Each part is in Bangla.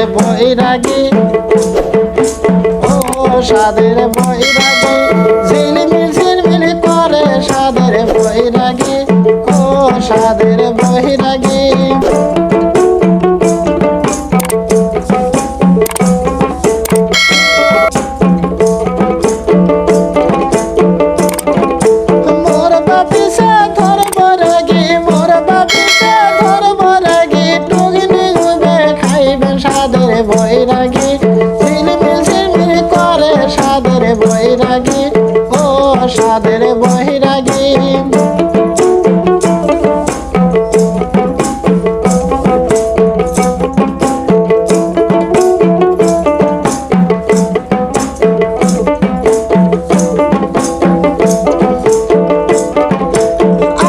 বৈরাগী ও সাদের বৈরাগী ঝিলমিল ঝিলমিল করে সাদের বৈরাগী ও সাদের বৈরাগী বৈরাগী ঝিলমিল ঝিলমিল করে সাদের বৈরাগী ও সাদের বৈরাগী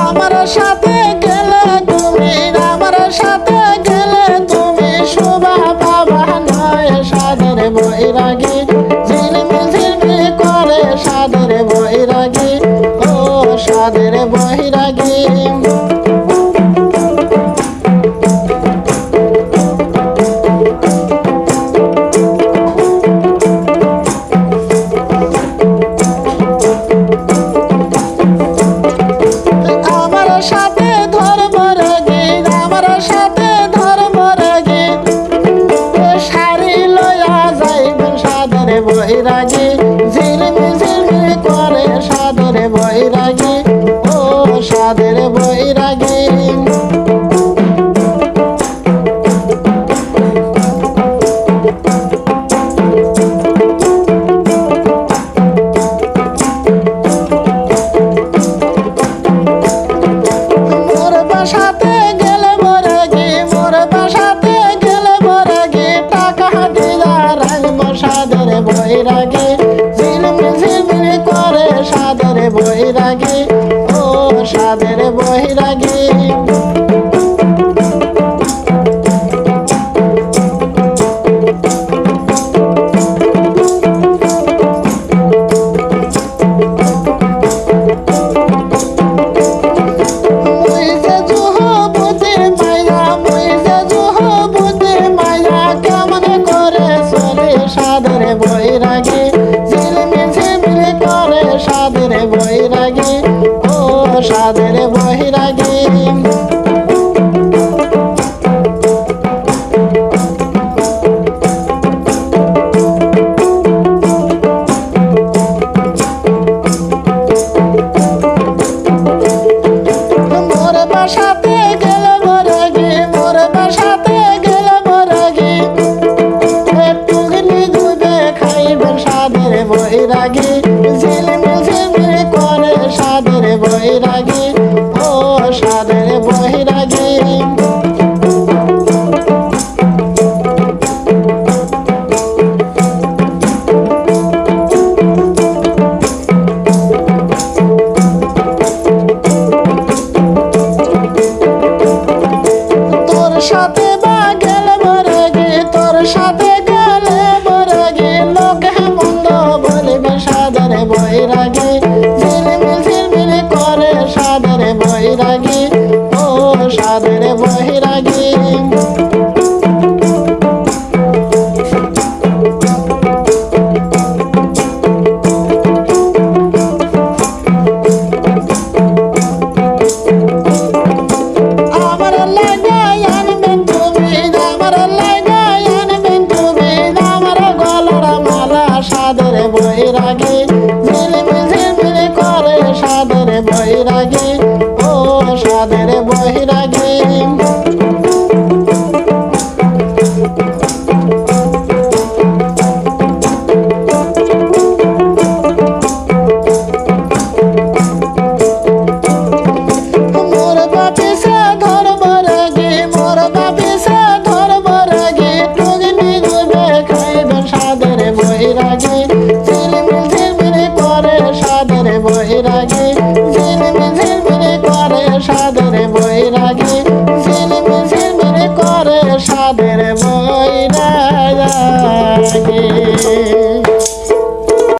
আমার সাথে গেলে তুমি আমার সাথে গেলে তুমি শোভা সাদের বৈরাগী ঝিলমিল ঝিলমিল করে সাদের বৈরাগী ও সাদের বৈরাগী আমার সাথে ধর্ম রাগী আমার সাথে ধর্ম রাগী বৈরাগী ঝিলমিল ঝিলমিল করে সাদের বৈরাগী ও সাদের বৈরাগী মোর বাসাতে গেলে বৈরাগী মোর বাসাতে গেলে বৈরাগী টাকা দিলা রাখবো সাদের বৈরাগী ঝিলমিল ঝিলমিল করে সাদের বৈরাগী ও সাদের বৈরাগী সাদের বৈরাগী ঝিলমিল ঝিলমিল করে সাদের বৈরাগী ও সাদের বৈরাগী মোর বাসাতে গেলে বৈরাগী মোর বাসাতে গেলে বৈরাগী সাদের বৈরাগী ঝিলমিল ঝিলমিল করে সাদের বৈরাগী ও সাদের বৈরাগী তোর সাথে বা গেলে বৈরাগী তোর সাথে গেলে বৈরাগী লোকে সাদের বৈরাগী ঝিলমিল ঝিলমিল করে সাদের বৈরাগী ও সাদের বৈরাগী আমার লাগাই আনবেন তুমি আমার লাগাই আনবেন তুমি আমার গলার মালা সাদের বৈরাগী ঝিলমিল ঝিলমিল করে সাদের বৈরাগী ও সাদের